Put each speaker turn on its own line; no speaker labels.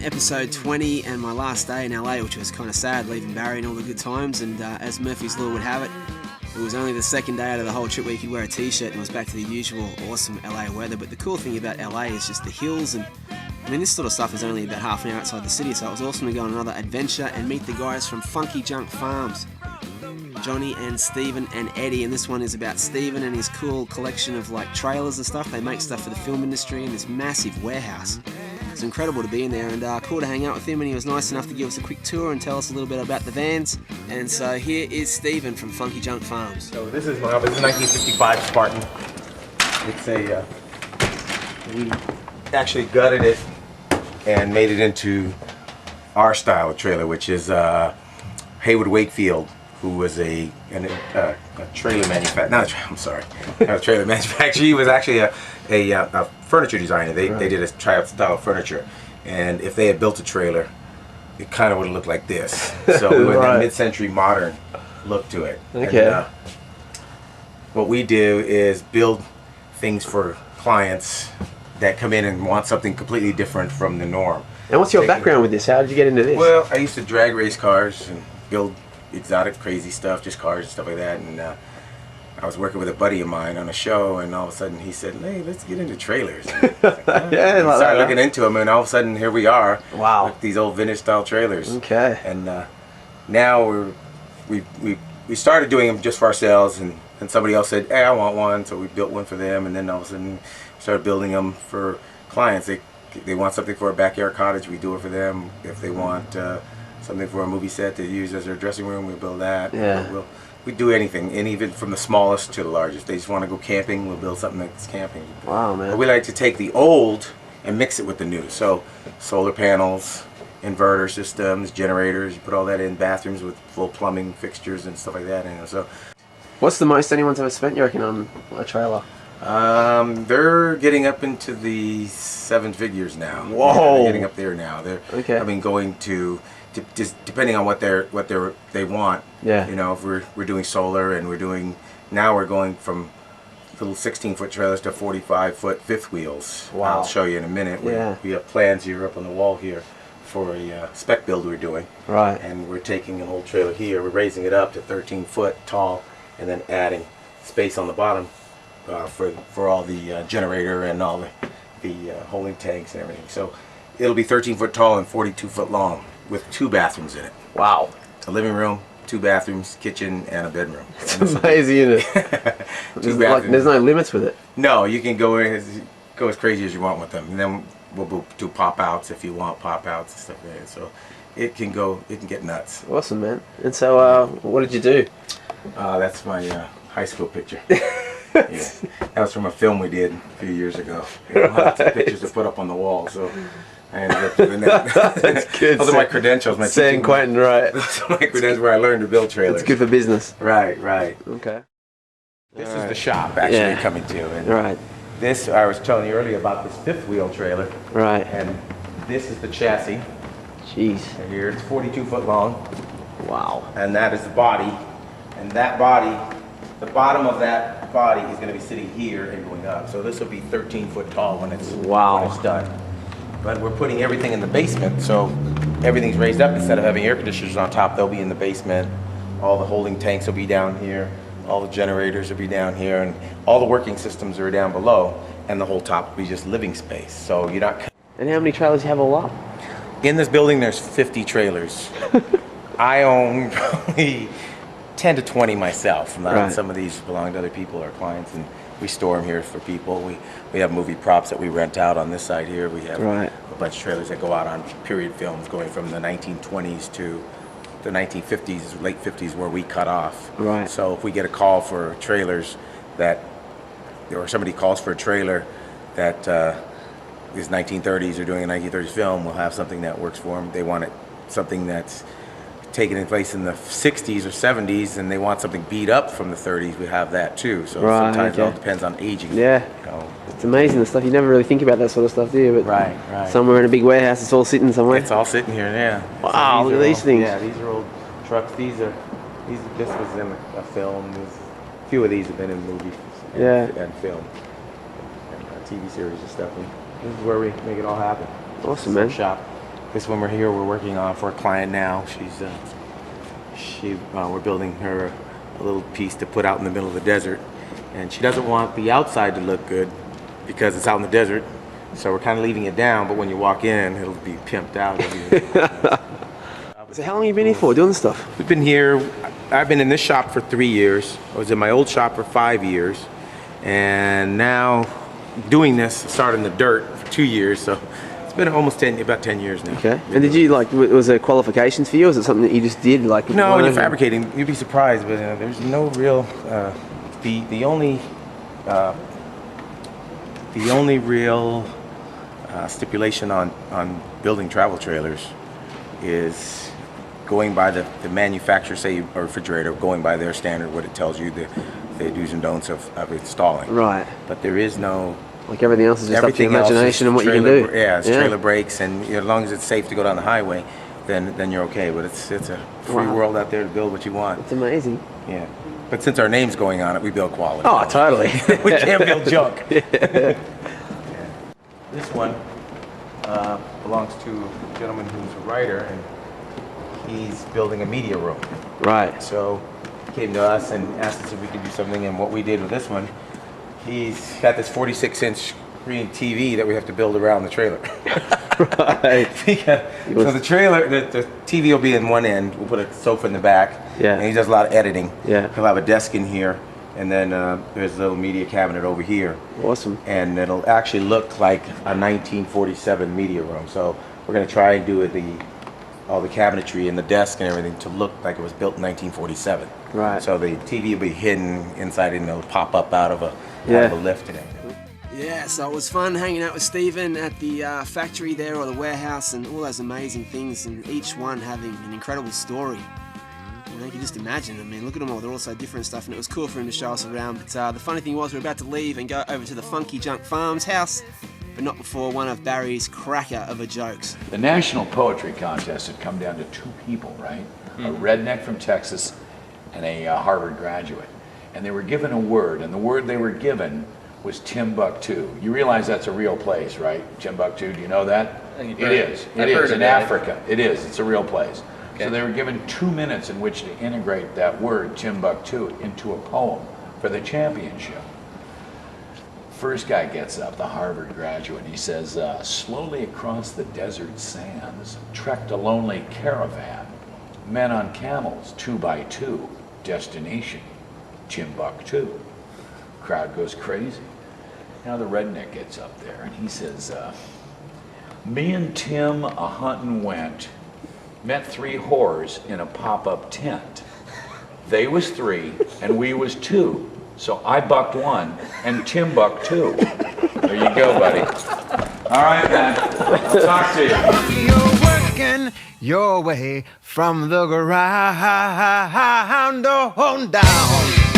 episode 20 and my last day in LA, which was kind of sad, leaving Barry and all the good times. And as Murphy's Law would have it, it was only the second day out of the whole trip where you could wear a t-shirt and it was back to the usual awesome LA weather. But the cool thing about LA is just the hills, and I mean, this sort of stuff is only about half an hour outside the city, so it was awesome to go on another adventure and meet the guys from Funky Junk Farms, Johnny and Stephen and Eddie. And this one is about Stephen and his cool collection of like trailers and stuff. They make stuff for the film industry in this massive warehouse. It's incredible to be in there, and cool to hang out with him, and he was nice enough to give us a quick tour and tell us a little bit about the vans. And so here is Stephen from Funky Junk Farms.
So this is a 1955 Spartan. It's a, we actually gutted it and made it into our style of trailer, which is Haywood Wakefield, who was a trailer manufacturer. Not a trailer manufacturer. He was actually a furniture designer. They did a tryout style of furniture, and if they had built a trailer, it kind of would have looked like this. So we went a mid-century modern look to it.
Okay.
And, what we do is build things for clients that come in and want something completely different from the norm.
And what's your background with this? How did you get into this?
Well, I used to drag race cars and build exotic, crazy stuff, just cars and stuff like that. And I was working with a buddy of mine on a show, and all of a sudden he said, "Hey, let's get into trailers." Yeah, I started looking into them, and all of a sudden here we are.
Wow.
With these old vintage style trailers.
Okay.
And now we started doing them just for ourselves, and somebody else said, "Hey, I want one," so we built one for them, and then all of a sudden we started building them for clients. They want something for a backyard cottage, we do it for them. If they want something for a movie set to use as their dressing room, we build that.
Yeah.
We do anything, and even from the smallest to the largest. They just want to go camping, we'll build something that's camping.
Wow, man.
But we like to take the old and mix it with the new. So solar panels, inverter systems, generators, you put all that in, bathrooms with full plumbing fixtures and stuff like that. And so,
What's the most anyone's ever spent, you reckon, on a trailer?
they're getting up into the 7 figures now.
Whoa.
Yeah, they're getting up there now. They're
Okay.
I mean, going to just depending on what they want.
Yeah.
You know, if we're doing solar, and we're going from little 16-foot trailers to 45-foot fifth wheels.
Wow.
I'll show you in a minute.
Yeah.
We have plans here up on the wall here for a spec build we're doing.
Right.
And we're taking an old trailer here, we're raising it up to 13 foot tall, and then adding space on the bottom for all the generator and all the holding tanks and everything. So it'll be 13 foot tall and 42 foot long with 2 bathrooms in it.
Wow.
A living room, 2 bathrooms, kitchen, and a bedroom.
It's amazing, isn't it? There's no limits with it.
No, you can go as crazy as you want with them. And then we'll do pop-outs if you want pop-outs and stuff like that. So it can get nuts.
Awesome, man. And so, what did you do?
That's my high school picture. Yeah, that was from a film we did a few years ago. Lots of pictures to put up on the wall, so I ended up doing that.
That's good.
Those are my credentials.
San Quentin, right.
Those are my credentials where I learned to build trailers.
It's good for business.
Right.
Okay.
This is the shop actually coming to. And
right.
This, I was telling you earlier about this fifth wheel trailer.
Right.
And this is the chassis.
Jeez.
And here it's 42 foot long.
Wow.
And that is the body. And that body, the bottom of that body is going to be sitting here and going up. So this will be 13 foot tall when it's done. But we're putting everything in the basement, so everything's raised up. Instead of having air conditioners on top, they'll be in the basement. All the holding tanks will be down here. All the generators will be down here, and all the working systems are down below. And the whole top will be just living space. So you're not.
And how many trailers do you have all up?
In this building, there's 50 trailers. I own probably 10 to 20 myself. Some of these belong to other people or clients, and we store them here for people. We have movie props that we rent out on this side here. We have a bunch of trailers that go out on period films going from the 1920s to the 1950s, late 50s, where we cut off.
Right.
So if we get a call for trailers or somebody calls for a trailer that is 1930s or doing a 1930s film, we'll have something that works for them. They want something that's taken place in the 60s or 70s, and they want something beat up from the 30s, we have that too. So sometimes it all depends on aging.
Yeah.
You know.
It's amazing the stuff. You never really think about that sort of stuff, do you? But
Right.
somewhere in a big warehouse, it's all sitting somewhere.
It's all sitting here, yeah.
Wow, look at these things.
Yeah, these are old trucks. This was in a film. A few of these have been in movies and film. And TV series and stuff. And this is where we make it all happen.
Awesome, man.
Shop. This one we're working on for a client now. We're building her a little piece to put out in the middle of the desert, and she doesn't want the outside to look good because it's out in the desert. So we're kind of leaving it down, but when you walk in, it'll be pimped out.
So how long have you been here for, doing this stuff?
We've been here, I've been in this shop for 3 years. I was in my old shop for 5 years. And now doing this, I started in the dirt for 2 years, so it's been almost about 10 years now.
Okay. And did you, like, was there qualifications for you, or was it something that you just did? Like,
no, when you're fabricating, you'd be surprised, but there's no real, the only real stipulation on building travel trailers is going by the manufacturer, say a refrigerator, going by their standard, what it tells you, the do's and don'ts of installing.
Right.
But there is no...
Like everything else is just up to your imagination and what you can do.
Yeah, it's trailer brakes, and as long as it's safe to go down the highway, then you're okay. But it's a free world out there to build what you want.
It's amazing.
Yeah. But since our name's going on it, we build quality.
Oh, totally.
We can't build junk. Yeah. This one belongs to a gentleman who's a writer, and he's building a media room.
Right.
So he came to us and asked us if we could do something, and what we did with this one, he's got this 46-inch screen TV that we have to build around the trailer.
Right.
So the trailer, the TV will be in one end. We'll put a sofa in the back.
Yeah.
And he does a lot of editing.
Yeah.
He'll have a desk in here, and then there's a little media cabinet over here.
Awesome.
And it'll actually look like a 1947 media room. So we're going to try and do all the cabinetry and the desk and everything to look like it was built in 1947.
Right.
So the TV will be hidden inside, and it'll pop up out of a lift and everything.
Yeah, so it was fun hanging out with Stephen at the factory there, or the warehouse, and all those amazing things, and each one having an incredible story. You can just imagine. I mean, look at them all. They're all so different stuff, and it was cool for him to show us around. But the funny thing was, we were about to leave and go over to the Funky Junk Farms house, but not before one of Barry's cracker of a jokes.
The National Poetry Contest had come down to two people, right? A redneck from Texas and a Harvard graduate. And they were given a word, and the word they were given was Timbuktu. You realize that's a real place, right? Timbuktu, do you know that? It is. It is in Africa. It is. It's a real place. Okay. So they were given 2 minutes in which to integrate that word, Timbuktu, into a poem for the championship. First guy gets up, the Harvard graduate, and he says, slowly across the desert sands trekked a lonely caravan. Men on camels, 2 by 2. Destination, Timbuktu. Crowd goes crazy. Now the redneck gets up there and he says, me and Tim a-huntin' went, met 3 whores in a pop-up tent. They was 3 and we was 2. So I bucked 1 and Tim bucked 2. There you go, buddy. All right, man. Talk to you.
You're working your way from the ground on down.